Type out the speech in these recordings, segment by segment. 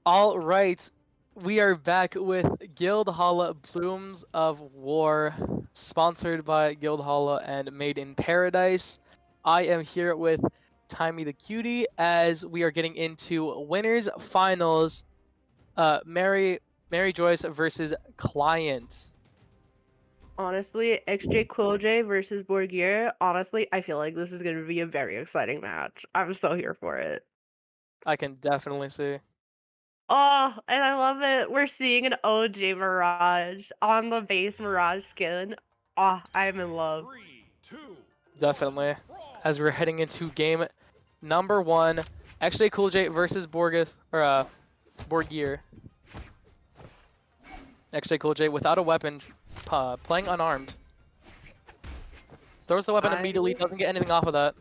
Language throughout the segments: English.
All right, we are back with Guildhall Blooms of War, sponsored by Guildhall and made in Paradise. I am here with Timey the Cutie as we are getting into winners finals. Mariejois versus Client. Honestly, XJ versus brwqr. Honestly, I feel like this is going to be a very exciting match. I'm so here for it. I can definitely see. Oh, and I love it. We're seeing an OG Mirage on the base Mirage skin. Oh, I'm in love. 3, 2, Definitely. As we're heading into game number 1, XJ versus brwqr. XJ without a weapon, playing unarmed. Throws the weapon immediately, doesn't get anything off of that.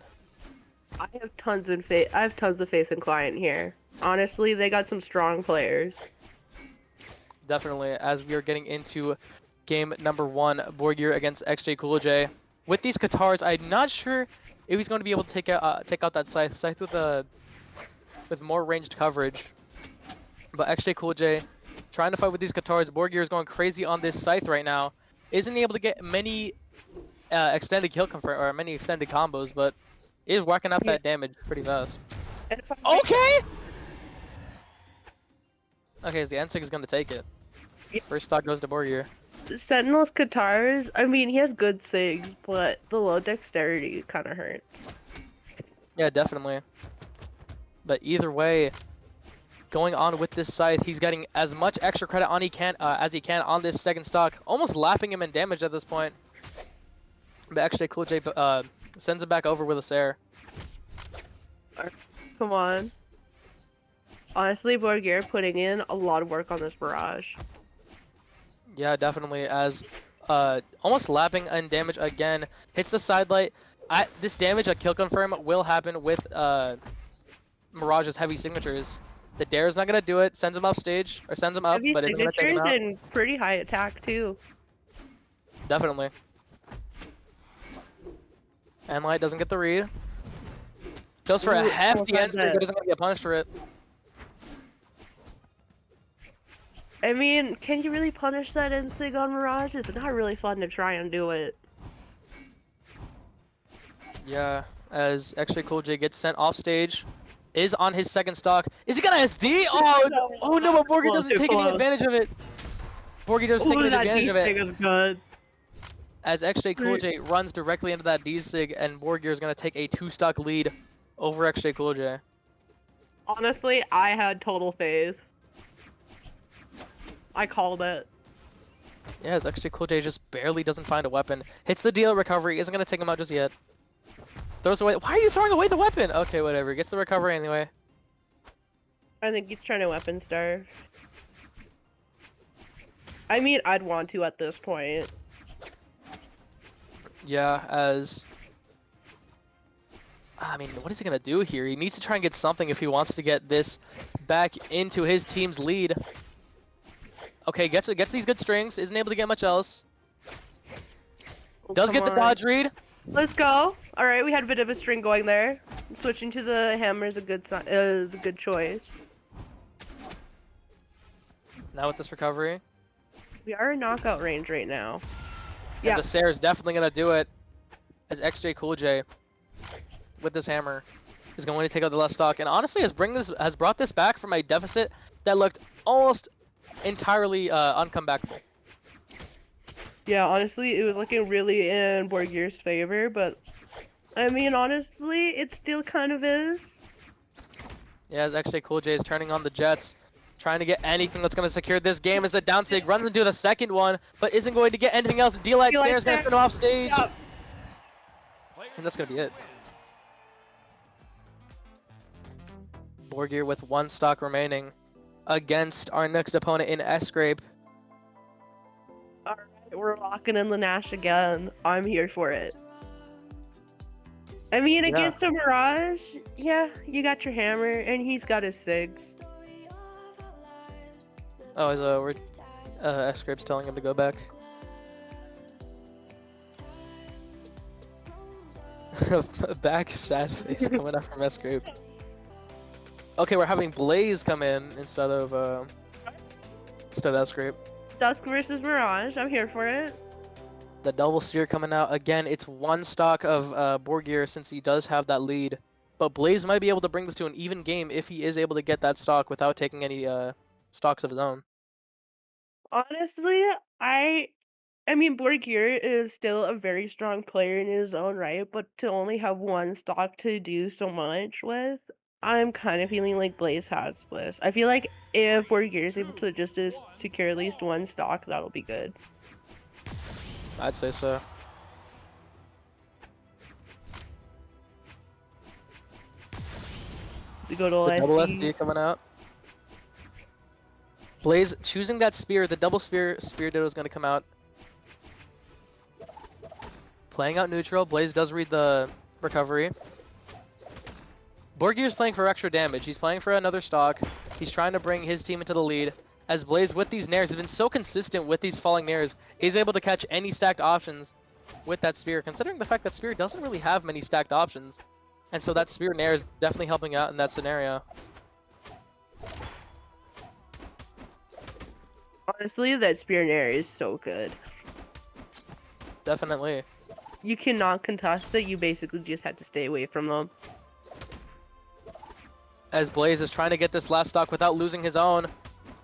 I have tons of faith. I have tons of faith in Client here. Honestly, they got some strong players. Definitely, as we are getting into game number 1, brwqr against XJ. With these Katars, I'm not sure if he's going to be able to take out that Scythe with more ranged coverage. But XJ trying to fight with these Katars. brwqr is going crazy on this Scythe right now. Isn't able to get many extended kill confirm or many extended combos, but is whacking up that damage pretty fast. Okay! Okay, so the N6 is going to take it. First stock goes to brwqr. Sentinel's Katars, I mean, he has good SIGs, but the low dexterity kind of hurts. Yeah, definitely. But either way, going on with this Scythe, he's getting as much extra credit on as he can on this second stock, almost lapping him in damage at this point. But XJ sends him back over with a Sair. Come on. Honestly, brwqr putting in a lot of work on this barrage. Yeah, definitely. As almost lapping in damage again, hits the sidelight. This damage, a kill confirm, will happen with Mirage's heavy signatures. The Dare is not gonna do it. Sends him off stage, or sends him up, Heavy but isn't gonna take him out. and pretty high attack too. Definitely. And Light doesn't get the read. Goes for a hefty end-stick, but isn't gonna get punished for it. I mean, can you really punish that N-Sig on Mirage? It's not really fun to try and do it. Yeah, as XJ gets sent off stage, is on his second stock. Is he gonna SD? Oh, oh no, but brwqr doesn't take any advantage of it. brwqr doesn't take any advantage of it. Is good. As XJ runs directly into that D-Sig, and brwqr is gonna take a 2-stock lead over XJ. Honestly, I had total faith. I called it. Yeah, as XJ just barely doesn't find a weapon. Hits the deal recovery, isn't gonna take him out just yet. Throws away. Why are you throwing away the weapon? Okay, whatever. Gets the recovery anyway. I think he's trying to weapon starve. I mean, I'd want to at this point. Yeah, as... I mean, what is he gonna do here? He needs to try and get something if he wants to get this back into his team's lead. Okay, gets these good strings. Isn't able to get much else. Does get the dodge read. Let's go. All right, we had a bit of a string going there. Switching to the hammer is a good choice. Now with this recovery. We are in knockout range right now. And yeah, the Sair is definitely gonna do it. As XJ with this hammer is going to take out the left stock, and honestly has brought this back from a deficit that looked almost entirely uncomebackable. Yeah, honestly, it was looking really in brwqr's favor, but I mean, honestly, it still kind of is. Yeah, as XJ is turning on the Jets, trying to get anything that's going to secure this game as the downsig runs into the second one, but isn't going to get anything else. D-Light Sair is going to spin him off stage. Yep. And that's going to be it. brwqr with 1 stock remaining against our next opponent in S-Scrape. Alright, we're locking in the Nash again. I'm here for it. I mean, against a Mirage, yeah, you got your hammer, and he's got his SIGs. Oh, S-Scrape's telling him to go back. Back sad face coming up from S-Scrape. Okay, we're having Blaze come in instead of Escape. Dusk versus Mirage. I'm here for it. The double sphere coming out again. It's one stock of Borgir since he does have that lead, but Blaze might be able to bring this to an even game if he is able to get that stock without taking any stocks of his own. Honestly, I mean, Borgir is still a very strong player in his own right, but to only have one stock to do so much with, I'm kind of feeling like Blaze has this. I feel like if Borgir is able to just secure at least one stock, that'll be good. I'd say so. The good The old double SD. FD coming out. Blaze choosing that spear. The double spear ditto is going to come out. Playing out neutral. Blaze does read the recovery. Borgir's playing for extra damage. He's playing for another stock. He's trying to bring his team into the lead. As Blaze with these nairs has been so consistent with these falling nairs, he's able to catch any stacked options with that spear, considering the fact that spear doesn't really have many stacked options. And so that spear nair is definitely helping out in that scenario. Honestly, that spear nair is so good. Definitely. You cannot contest it, you basically just have to stay away from them. As Blaze is trying to get this last stock without losing his own,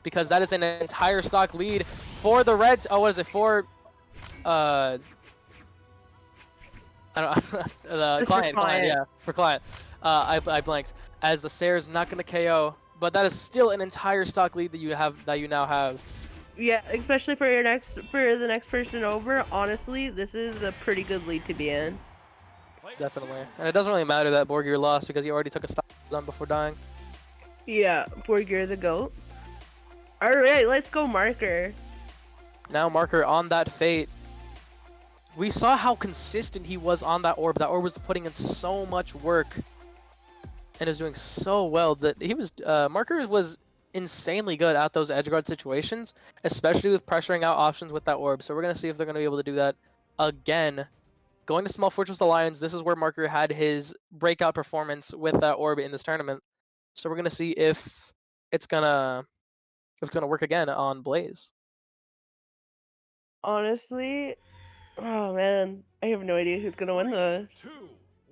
because that is an entire stock lead for the Reds. Oh, what is it for? I don't client, yeah, for client. I blanked. As the Sair is not going to KO, but that is still an entire stock lead that you now have. Yeah, especially for the next person over. Honestly, this is a pretty good lead to be in. Definitely, and it doesn't really matter that Borgir lost because he already took a stock on before dying. Yeah, Borgir the GOAT. All right, let's go Marker. Now Marker on that Fate. We saw how consistent he was on that orb. That orb was putting in so much work and is doing so well that he was Marker was insanely good at those edge guard situations, especially with pressuring out options with that orb. So we're gonna see if they're gonna be able to do that again. Going to Small Fortress Alliance, this is where Marker had his breakout performance with that orb in this tournament. So we're gonna see if it's gonna work again on Blaze. Honestly, oh man, I have no idea who's gonna win this. 2,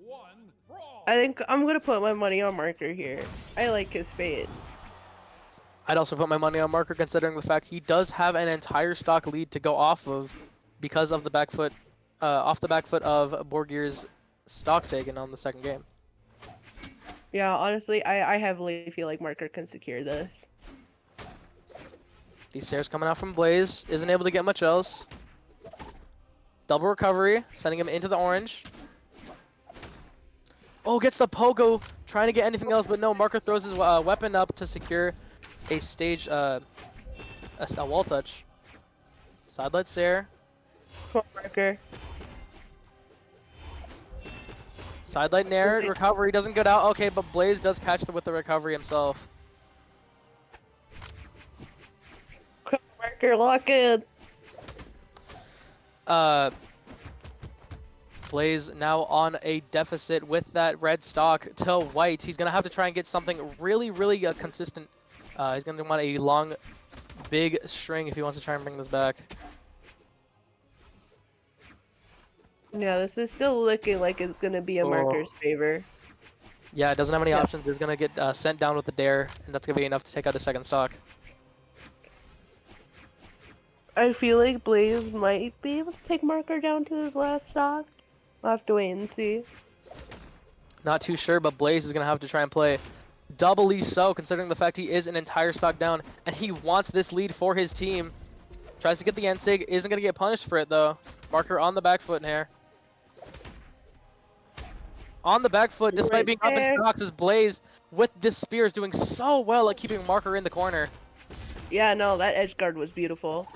1, brawl. I think I'm gonna put my money on Marker here. I like his Fate. I'd also put my money on Marker considering the fact he does have an entire stock lead to go off of because of the back foot, off the back foot of Borgir's stock taken on the second game. Yeah, honestly, I heavily feel like Marker can secure this. These Sairs coming out from Blaze, isn't able to get much else. Double recovery, sending him into the orange. Oh, gets the pogo, trying to get anything else, but no, Marker throws his weapon up to secure a stage, a wall touch. Sidelight Sair. Come on, Marker. Sidelight Nair, recovery doesn't get out. Okay, but Blaze does catch with the recovery himself. Come on, Marker, lock in. Blaze now on a deficit with that red stock to white. He's gonna have to try and get something really, really consistent. He's gonna want a long, big string if he wants to try and bring this back. Yeah, this is still looking like it's gonna be a Marker's favor. Yeah, it doesn't have any options. It's gonna get sent down with the dare, and that's gonna be enough to take out a second stock. I feel like Blaze might be able to take Marker down to his last stock. We'll have to wait and see. Not too sure, but Blaze is gonna have to try and play doubly so, considering the fact he is an entire stock down, and he wants this lead for his team. Tries to get the end sig, isn't gonna get punished for it though. Marker on the back foot here. On the back foot, despite being up in stocks, is Blaze with this spear is doing so well at keeping Marker in the corner. Yeah, no, that edge guard was beautiful.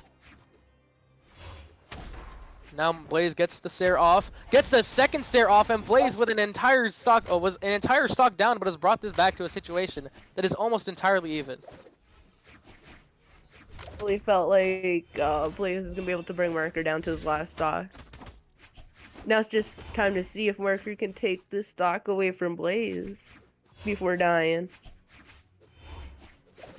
Now Blaze gets the Sair off, gets the second Sair off, and Blaze with an entire stock, was an entire stock down, but has brought this back to a situation that is almost entirely even. Really felt like Blaze is gonna be able to bring Marker down to his last stock. Now it's just time to see if Marker can take this stock away from Blaze before dying.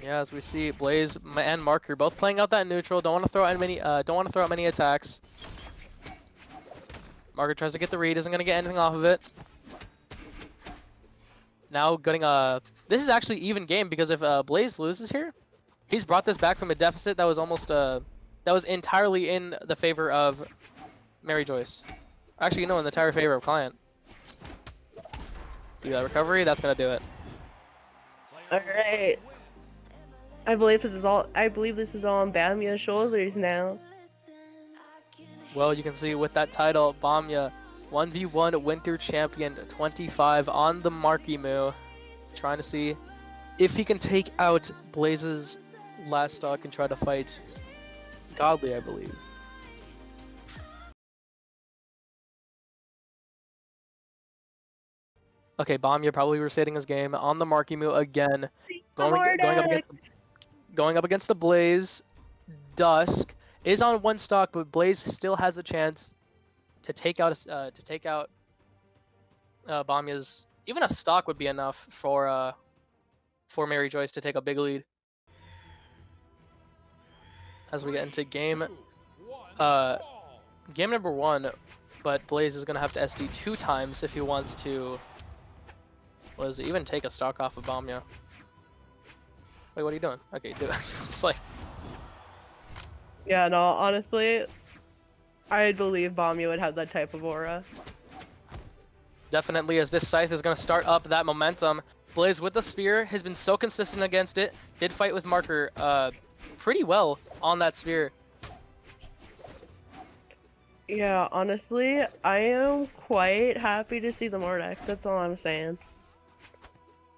Yeah, as we see Blaze and Marker both playing out that neutral. Don't want to throw out many attacks. Marker tries to get the read, isn't gonna get anything off of it. Now getting this is actually even game because if Blaze loses here, he's brought this back from a deficit that was almost that was entirely in the favor of Mariejois. Actually, no, in the entire favor of Client. Do that recovery, that's gonna do it. Alright. I believe this is all on Bamia's shoulders now. Well, you can see with that title, Bamia 1v1 Winter Champion 25 on the Mariejois, trying to see if he can take out Blaze's last stock and try to fight Godly, I believe. Okay, Bamia probably resetting his game on the Mariejois again, going up against the Blaze. Dusk is on one stock, but Blaze still has the chance to take out Bamia's. Even a stock would be enough for Mariejois to take a big lead. As we get into game number 1, but Blaze is gonna have to SD 2 times if he wants to. Even take a stock off of Bamia. Wait, what are you doing? Okay, do it. It's like. Yeah, no, honestly, I believe Bamia would have that type of aura. Definitely, as this Scythe is going to start up that momentum. Blaze with the Spear has been so consistent against it. Did fight with Marker pretty well on that Spear. Yeah, honestly, I am quite happy to see the Mordex. That's all I'm saying.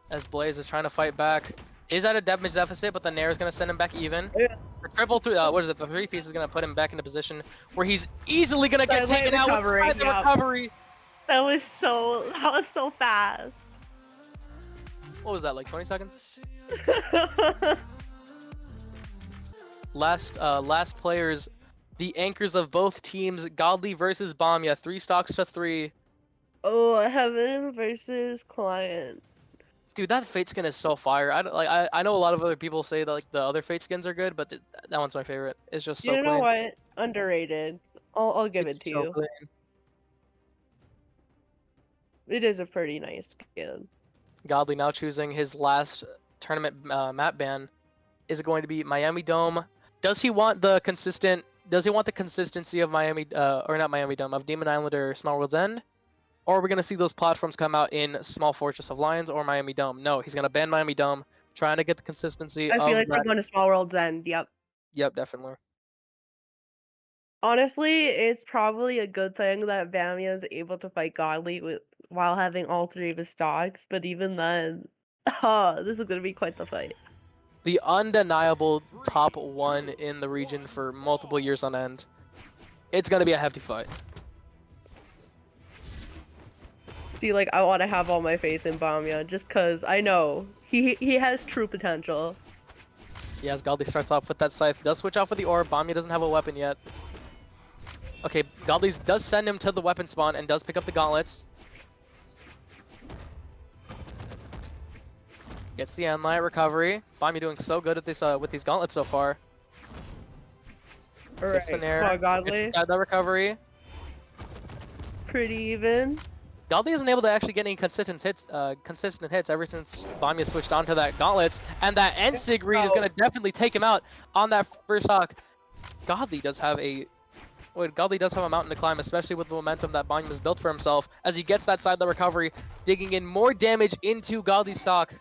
As Blaze is trying to fight back. Is at a damage deficit, but the Nair is going to send him back even. Yeah. The triple through, what is it? The 3-piece is going to put him back in a position where he's easily going to get taken out with the recovery. That was so fast. What was that, like 20 seconds? Last players, the anchors of both teams, Godly versus Bamia, 3 stocks to 3. Oh, Heaven versus Client. Dude, that Fate skin is so fire. I know a lot of other people say that like the other Fate skins are good, but that one's my favorite. It's just so clean. You know what? Underrated. I'll give it to you. Clean. It is a pretty nice skin. Godly now choosing his last tournament map ban. Is it going to be Miami Dome? Does he want the consistency of Miami or not Miami Dome, of Demon Island or Small World's End? Or are we going to see those platforms come out in Small Fortress of Lions or Miami Dome? No, he's going to ban Miami Dome, trying to get the consistency I feel like we're going to Small World's End, yep. Yep, definitely. Honestly, it's probably a good thing that Bamia is able to fight Godly while having all 3 of his stocks, but even then, this is going to be quite the fight. The undeniable top 1 in the region for multiple years on end. It's going to be a hefty fight. See, like, I want to have all my faith in Bamia, just because I know he has true potential. Yeah, as Godly starts off with that Scythe, does switch off with the orb. Bamia doesn't have a weapon yet. Okay, Godly does send him to the weapon spawn and does pick up the gauntlets. Gets the Endlight recovery. Bamia doing so good at this with these gauntlets so far. Alright, gets the Nair, Godly. gets inside that recovery. Pretty even. Godly isn't able to actually get any consistent hits ever since Bamia switched onto that gauntlets, and that end sig read is going to definitely take him out on that first stock. Godly does have a mountain to climb, especially with the momentum that Bamia has built for himself as he gets that side the recovery, digging in more damage into Godly's stock.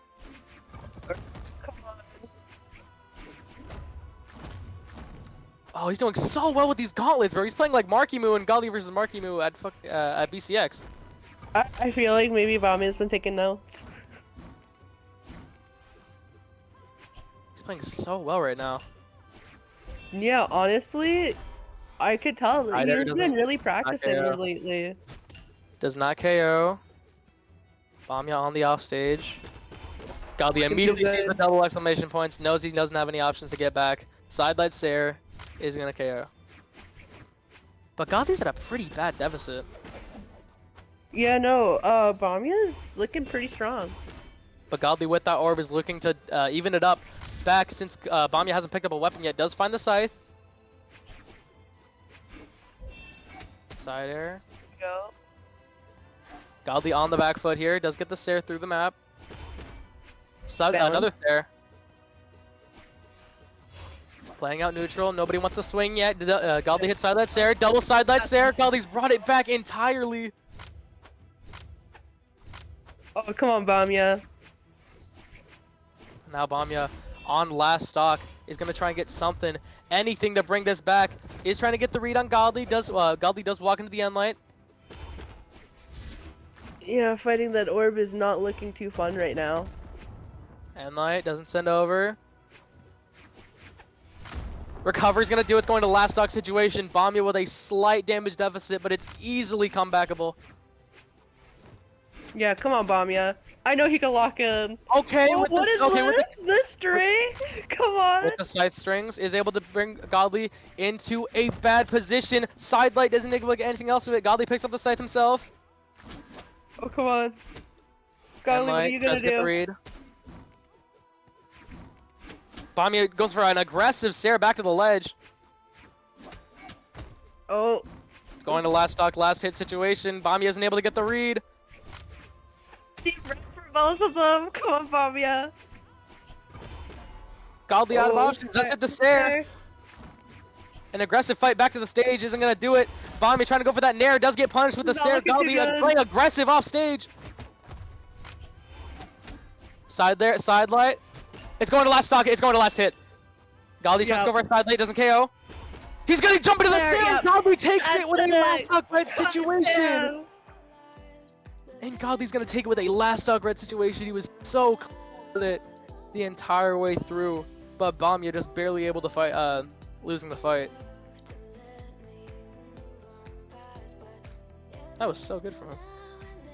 Oh, he's doing so well with these gauntlets, bro. He's playing like Mariejois and Godly versus Mariejois at BCX. I feel like maybe Bamia's been taking notes. He's playing so well right now. Yeah, honestly, I could tell that he's been really practicing lately. Does not KO. Bamia on the offstage. Godly immediately sees the double exclamation points, knows he doesn't have any options to get back. Sidelight Sair is gonna KO. But Godly's at a pretty bad deficit. Yeah, no, Bamia's looking pretty strong. But Godly with that orb is looking to even it up. back since Bamia hasn't picked up a weapon yet. Does find the scythe. Side air. Go. Godly on the back foot here. Does get the stair through the map. Another stair. Playing out neutral. Nobody wants to swing yet. Godly hits side light stair. Double side light stair. Godly's brought it back entirely. Oh, come on, Bamia. Now Bamia on last stock is going to try and get something. Anything to bring this back. Is trying to get the read on Godly. Godly does walk into the end light. Yeah, fighting that orb is not looking too fun right now. End light doesn't send over. Recovery's going to do it's going to last stock situation. Bamia with a slight damage deficit, but it's easily comebackable. Yeah, come on, Bamia. I know he can lock in. Okay, Oh, with what is the, this string? Come on. with the scythe strings, is able to bring Godly into a bad position. Sidelight doesn't able to get anything else with it. Godly picks up the scythe himself. Oh, come on. Godly, what are you gonna do? Read. Bamia goes for an aggressive stare back to the ledge. Oh. It's going to last stock, last hit situation. Bamia isn't able to get the read. Deep breath for both of them. Come on, Bamia. Godly out of options, does hit the stair. An aggressive fight back to the stage isn't going to do it. Bamia trying to go for that nair, does get punished with the stair. Godly playing aggressive off stage. Side there, side light. It's going to last stock, it's going to last hit. Godly tries to go for a side light, doesn't KO. He's going to jump into the stair, and Godly takes it with a last stock red situation. And Godly's going to take it with a last stock red situation. He was so close with it the entire way through. But Bamia just barely able to fight, losing the fight. That was so good from him.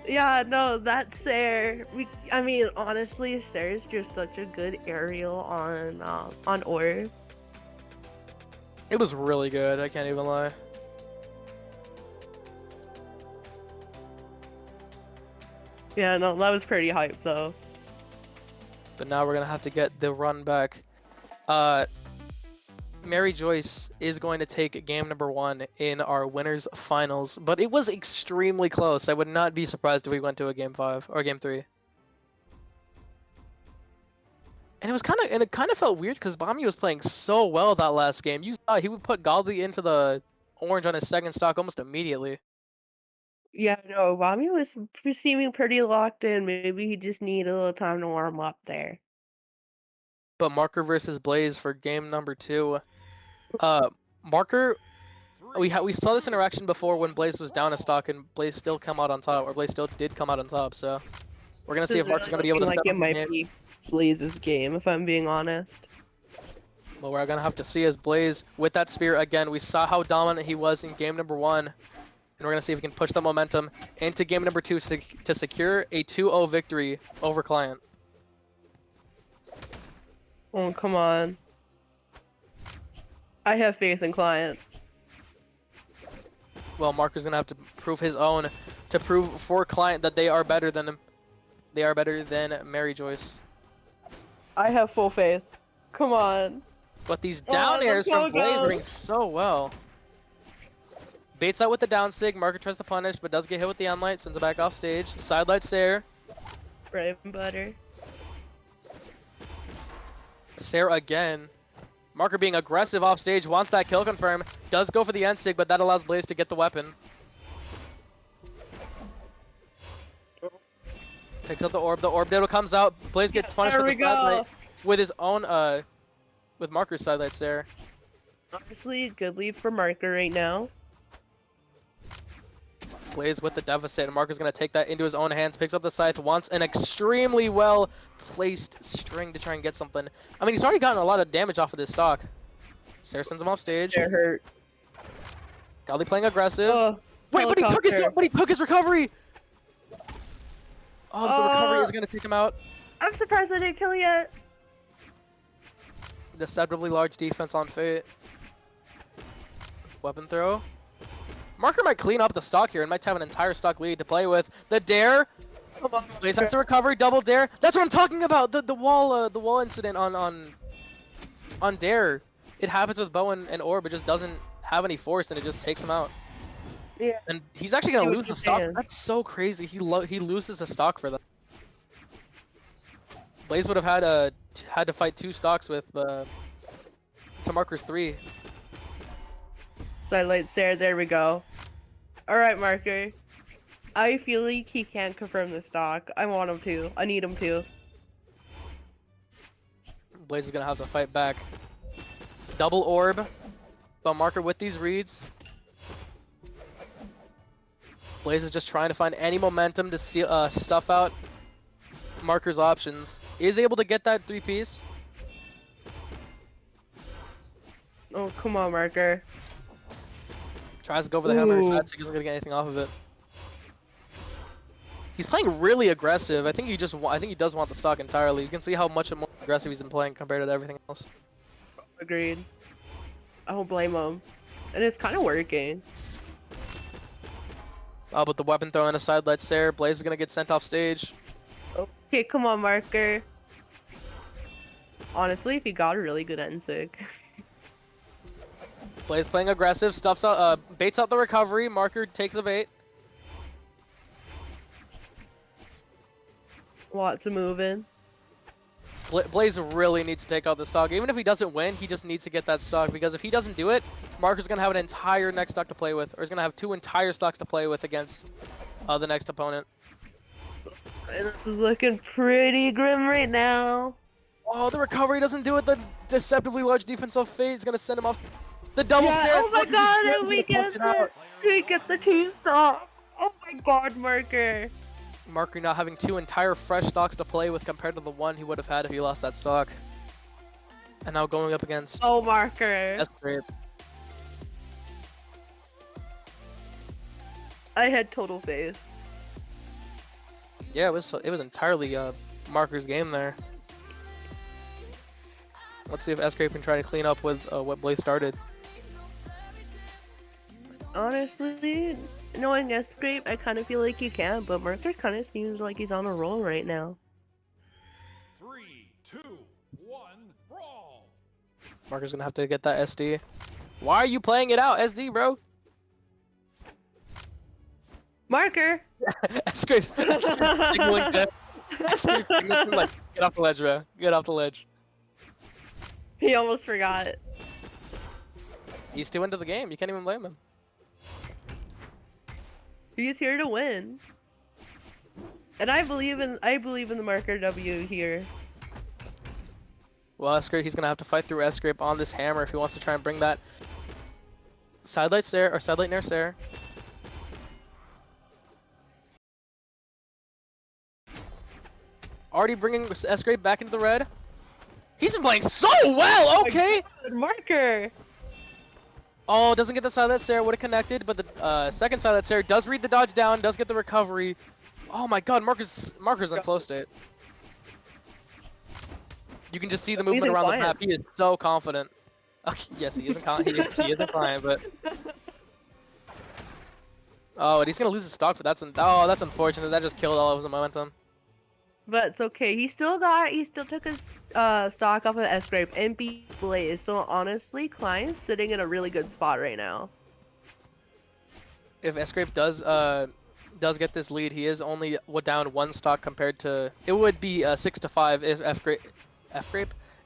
Yeah, no, that Sair. I mean, honestly, Sair is just such a good aerial on orb. It was really good. I can't even lie. Yeah, no, that was pretty hype though. But now we're gonna have to get the run back. Mariejois is going to take game number 1 in our winners finals, but it was extremely close. I would not be surprised if we went to a game 5 or game 3. And it kind of felt weird because Bamia was playing so well that last game. You saw he would put Godly into the orange on his second stock almost immediately. Yeah, no, Bamia was seeming pretty locked in. Maybe he just needed a little time to warm up there. But Marker versus Blaze for game number 2. Marker, we saw this interaction before when Blaze was down a stock and Blaze still come out on top, or Blaze still did come out on top. So we're gonna see if Marker's gonna be able to step up. It might be Blaze's game, if I'm being honest. Well, we're gonna have to see as Blaze with that spear again. We saw how dominant he was in game number 1, and we're gonna see if we can push the momentum into game number 2 to secure a 2-0 victory over Client. Oh, come on. I have faith in Client. Well, Marker's gonna have to prove his own to prove for Client that they are better than him. They are better than Mariejois. I have full faith. Come on. But these down airs from Blaze are doing so well. Baits out with the down sig. Marker tries to punish, but does get hit with the unlight. Sends it back off stage. Sidelight Sair. Bread and butter. Sair again. Marker being aggressive off stage, wants that kill confirm. Does go for the end sig, but that allows Blaze to get the weapon. Picks up the orb. The orb diddle comes out. Blaze gets punished with the sidelight with his own with Marker's sidelight Sair. Honestly, good lead for Marker right now. Blaze with the deficit, and Marker's going to take that into his own hands, picks up the scythe, wants an extremely well placed string to try and get something. I mean, he's already gotten a lot of damage off of this stock. Sair sends him off stage. They're hurt. Godly playing aggressive. Oh, wait, but he took his recovery! Oh, the recovery is going to take him out. I'm surprised I didn't kill yet. Deceptively large defense on Fate. Weapon throw. Marker might clean up the stock here and might have an entire stock lead to play with. The dare. Blaze has to recover, double dare. That's what I'm talking about. The wall incident on on Dare, it happens with Bow and Orb. It just doesn't have any force, and it just takes him out. Yeah. And he's actually gonna See what lose the you're stock. saying. That's so crazy. He loses the stock for that. Blaze would have had to fight 2 stocks with to Marker's 3. Sidelight Sarah, there we go. Alright, Marker. I feel like he can't confirm the stock. I want him to. I need him to. Blaze is gonna have to fight back. Double orb, but Marker with these reads. Blaze is just trying to find any momentum to steal stuff out Marker's options. Is able to get that 3-piece. Oh, come on, Marker. Tries to go for the hammer. Ooh. Decides he isn't gonna get anything off of it. He's playing really aggressive. I think he does want the stock entirely. You can see how much more aggressive he's been playing compared to everything else. Agreed. I don't blame him. And it's kind of working. Oh, but the weapon throw in a sidelight stare. Blaze is gonna get sent off stage. Okay, come on, Marker. Honestly, if he got a really good NSIG. Blaze playing aggressive. Stuffs out, baits out the recovery. Marker takes the bait. Lots of moving. Blaze really needs to take out the stock. Even if he doesn't win, he just needs to get that stock, because if he doesn't do it, Marker's gonna have an entire next stock to play with, or he's gonna have 2 entire stocks to play with against the next opponent. And this is looking pretty grim right now. Oh, the recovery doesn't do it. The deceptively large defense of Fate is gonna send him off. The double Yeah, stare. oh my god, and we get the 2 stock. Oh my god, Marker. Marker now having 2 entire fresh stocks to play with compared to the 1 he would have had if he lost that stock. And now going up against Oh, Marker. Escape. I had total faith. Yeah, it was entirely Marker's game there. Let's see if Escape can try to clean up with what Blaze started. Honestly, knowing Escape, I kind of feel like he can, but Marker kind of seems like he's on a roll right now. 3, 2, 1, brawl! Marker's gonna have to get that SD. Why are you playing it out, SD, bro? Marker! Escape signaling death. Escape signaling like, get off the ledge, bro. Get off the ledge. He almost forgot. He's too into the game. You can't even blame him. He's here to win. And I believe in the Marker W here. Well, Escape, he's gonna have to fight through Escape on this hammer if he wants to try and bring that sidelight stare or sidelight nair stare. Already bringing Escape back into the red. He's been playing so well. Okay. Good Marker. Oh, doesn't get the sidelight stare. Would have connected, but the second sidelight stare does read the dodge down. Does get the recovery. Oh my God, Marker's in flow state. You can just see the movement around the map. He is so confident. Okay, yes, he isn't. He isn't flying, but. Oh, and he's gonna lose his stock, but that's unfortunate. That just killed all of his momentum. But it's okay. He still took his stock off of Escape and beat Blaze. So honestly, Klein's sitting in a really good spot right now. If Escape does get this lead, he is only down 1 stock compared to. It would be 6-5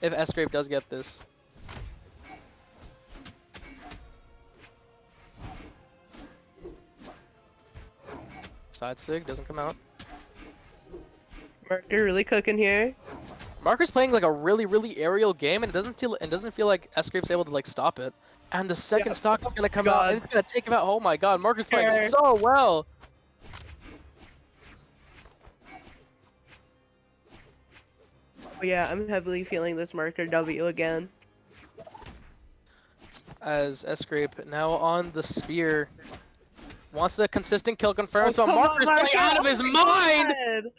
if Escape does get this. Side sig doesn't come out. Marker really cooking here. Marker's playing like a really aerial game, and it doesn't feel like Escape's able to like stop it. And the second stock is gonna come out, and it's gonna take him out. Oh my God, Marker's playing so well. Oh yeah, I'm heavily feeling this Marker W again. As Escape now on the spear. Wants the consistent kill confirmed, so Marker's playing out of his mind!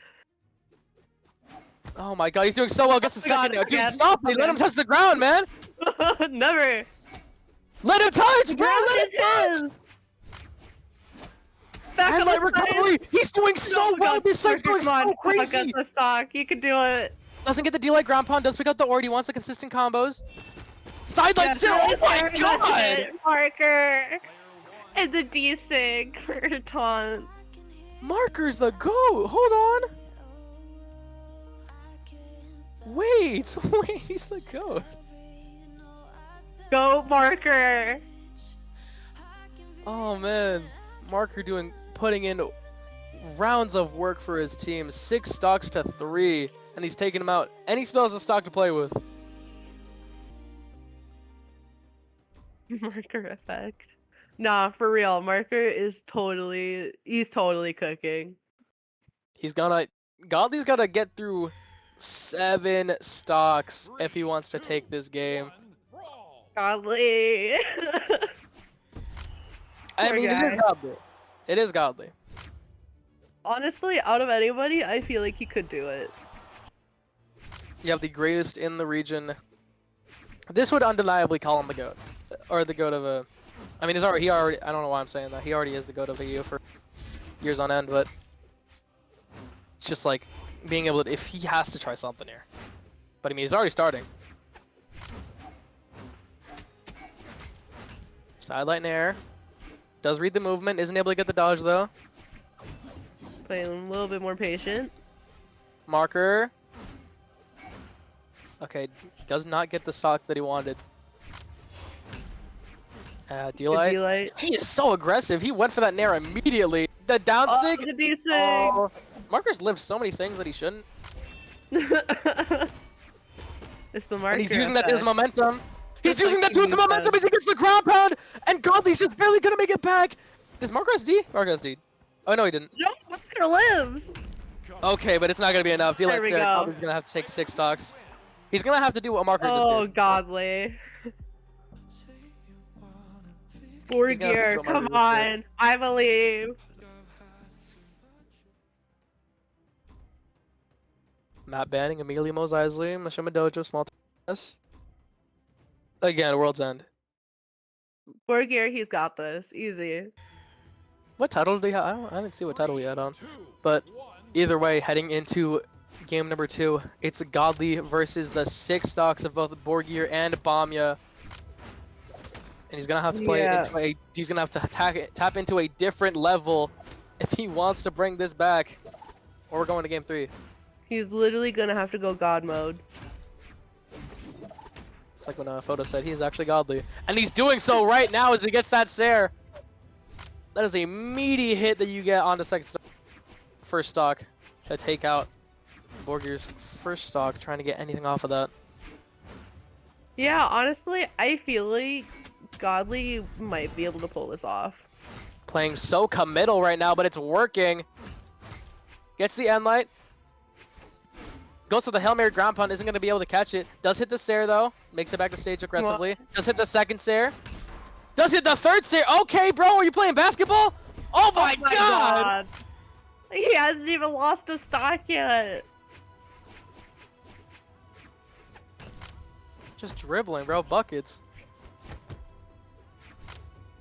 Oh my God, he's doing so well. Gets the second now. Dude, stop me! Let him touch the ground, man! Never! Let him touch, bro! Let him touch! Back Highlight recovery! He's doing so well! This site's going so crazy! The stock. You can do it. Doesn't get the D-Light ground pound, does pick up the Ord. He wants the consistent combos. Sideline zero. Oh my god! Marker! And the D-Sig for a taunt. Marker's the GOAT! Hold on! Wait! Wait, he's the GOAT. Go Marker! Oh man. Marker putting in rounds of work for his team. 6 stocks to 3. And he's taking him out. And he still has a stock to play with. Marker effect. Nah, for real. Marker is he's totally cooking. Godly's gotta get through 7 stocks if he wants to take this game. Godly. I Poor mean, guy. it is Godly. It is Godly. Honestly, out of anybody, I feel like he could do it. You have the greatest in the region. This would undeniably call him the GOAT. Or the GOAT of a... I mean, he already... I don't know why I'm saying that. He already is the GOAT of EU for years on end, but... It's just like, being able to... If he has to try something here. But I mean, he's already starting. Sideline air. Does read the movement. Isn't able to get the dodge, though. Playing a little bit more patient. Marker. Okay, does not get the stock that he wanted. D-Light. D-Light. He is so aggressive. He went for that nair immediately. The down Oh, sig. the D-Sig! Oh, Marker's lived so many things that he shouldn't. It's the Marker And he's using that to his effect. momentum. He's Just using like that to his he momentum said. as he gets the ground pound. And Godly's just barely gonna make it back. Does Marker SD? Marker SD. Oh no, he didn't. No, Marker lives! Okay, but it's not gonna be enough. D-Light There we Sarah, go. Godly's gonna have to take 6 stocks. He's gonna have to do what Marker just Oh, did. Godly. He's gonna have to do Gear, what come Marker just did. on. I believe. Matt Banning, Emilio Mos Eisley, Mashima Dojo, Small Test. Again, World's End. Gear, he's got this. Easy. What title did he have? I didn't see what title he had on. But either way, heading into game number 2, it's Godly versus the 6 stocks of both Borgir and Bamya. And he's gonna have to play Yeah. into he's gonna have to tap into a different level if he wants to bring this back. Or we're going to game 3. He's literally gonna have to go God mode. It's like when Photo said he's actually Godly. And he's doing so right now as he gets that Sair. That is a meaty hit that you get on the first stock to take out Borgir's first stock, trying to get anything off of that. Yeah, honestly, I feel like Godly might be able to pull this off. Playing so committal right now, but it's working. Gets the end light. Goes for the Hail Mary ground pound, isn't going to be able to catch it. Does hit the Sair though. Makes it back to stage aggressively. Does hit the second Sair. Does hit the third Sair. Okay, bro, are you playing basketball? Oh my, god! He hasn't even lost a stock yet. Just dribbling, bro. Buckets.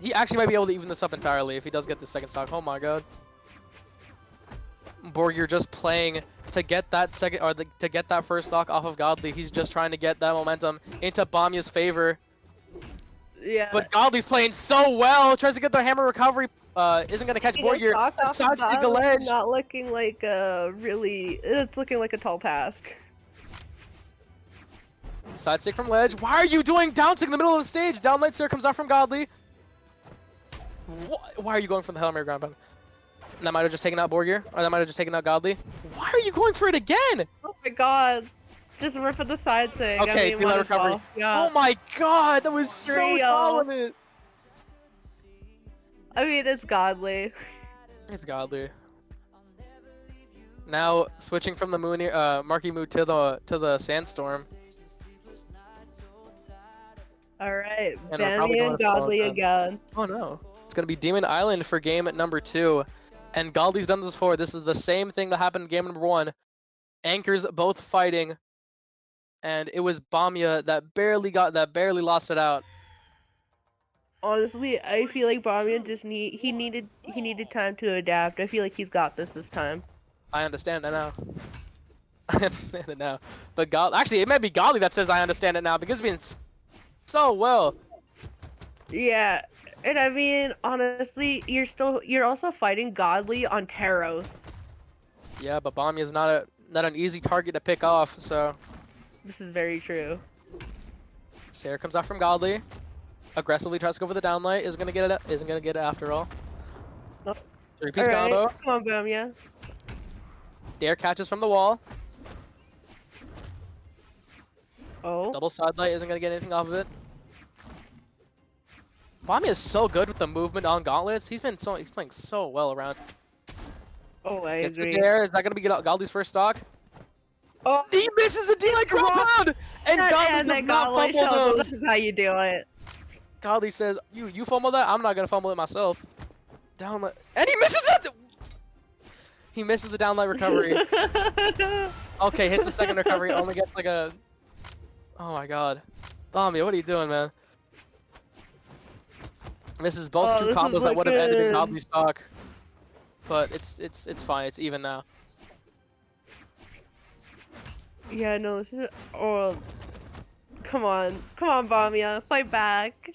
He actually might be able to even this up entirely if he does get the second stock. Oh my god. Borgir just playing to get that to get that first stock off of Godly. He's just trying to get that momentum into Bamya's favor. Yeah. But Godly's playing so well. Tries to get the hammer recovery. Isn't gonna catch Borgir. Sidestick the ledge. Not looking like a really. It's looking like a tall task. Side stick from ledge. Why are you doing down stick in the middle of the stage? Down light Sair comes out from Godly. Why are you going for the Hail Mary ground pound? That might have just taken out Borgir, or that might have just taken out Godly. Why are you going for it again? Oh my god. Just rip at the side thing. Okay, I mean, feel that might as recovery. well. Yeah. Oh my god, that was so Trio. dominant. I mean, it's Godly. It's Godly. Now switching from the moon, Marky Mood to the Sandstorm. Alright, And we're probably Bammy going and to follow Godly that. again. Oh no. It's going to be Demon Island for game number 2. And Godly's done this before. This is the same thing that happened in game number 1. Anchors both fighting. And it was Bamya that barely lost it out. Honestly, I feel like Bammy just needed time to adapt. I feel like he's got this time. I understand that now. I understand it now. But actually, it might be Godly that says I understand it now because it's been so well. Yeah, and I mean, honestly, you're also fighting Godly on Taros. Yeah, but Bamiya is not an easy target to pick off. So This is very true. Sarah comes out from Godly, aggressively tries to go for the downlight. Isn't gonna get it after all. Nope. 3-piece All right, combo. come on, Bamia. Dare catches from the wall. Oh. Double side light isn't gonna get anything off of it. Bamiya is so good with the movement on gauntlets. He's playing so well around. Oh, I Gets the agree. dare. Is that gonna be Godly's first stock? Oh, He misses the D-Light compound! And Godly does not fumble those! This is how you do it. Godly says, you fumble that? I'm not gonna fumble it myself. Downlight. And he misses it! He misses the downlight recovery. Okay, hits the second recovery, only gets like a... Oh my god. Bamiya, what are you doing, man? Misses both true combos that would have ended in Godly's stock. But it's fine, it's even now. Yeah, no, this is. Oh, come on, Bamia, fight back.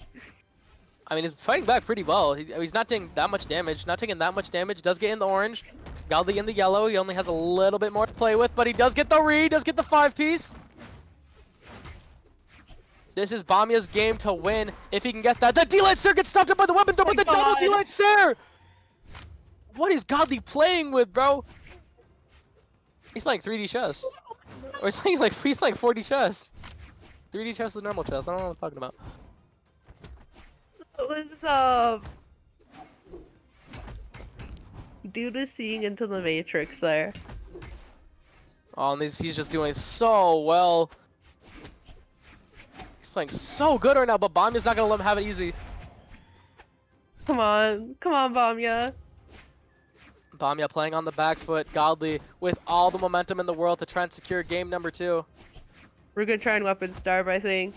I mean, he's fighting back pretty well. He's not taking that much damage. Not taking that much damage. Does get in the orange. Godly in the yellow. He only has a little bit more to play with, but he does get the read. Does get the 5-piece. This is Bamiya's game to win if he can get that. The D-Light Sir gets stopped up by the weapon throw, but the double D-Light Sir! What is Godly playing with, bro? He's playing 3D chess. Or he's playing 4D chess. 3D chess is normal chess. I don't know what I'm talking about. Let's dude is seeing into the Matrix there. Oh, and he's just doing so well. He's playing so good right now, but Bamiya's not gonna let him have it easy. Come on, Bamia. Bamiya playing on the back foot. Godly with all the momentum in the world to try and secure game number 2. We're gonna try and weapon starve, I think.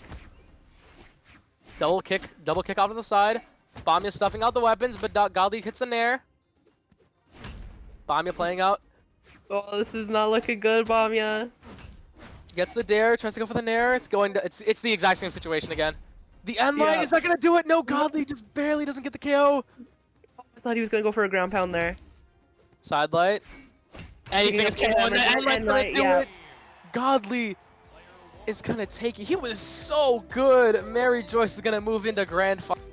Double kick off to the side. Bamiya stuffing out the weapons, but Godly hits the nair. Bamiya playing out. Oh, this is not looking good, Bamia. Gets the dare, tries to go for the nair. It's the exact same situation again. The end line is not gonna do it. No, Godly just barely doesn't get the KO. I thought he was gonna go for a ground pound there. Side light. Anything is KO, and the end light's gonna do it. Godly is gonna take it. He was so good. Mariejois is gonna move into grand final.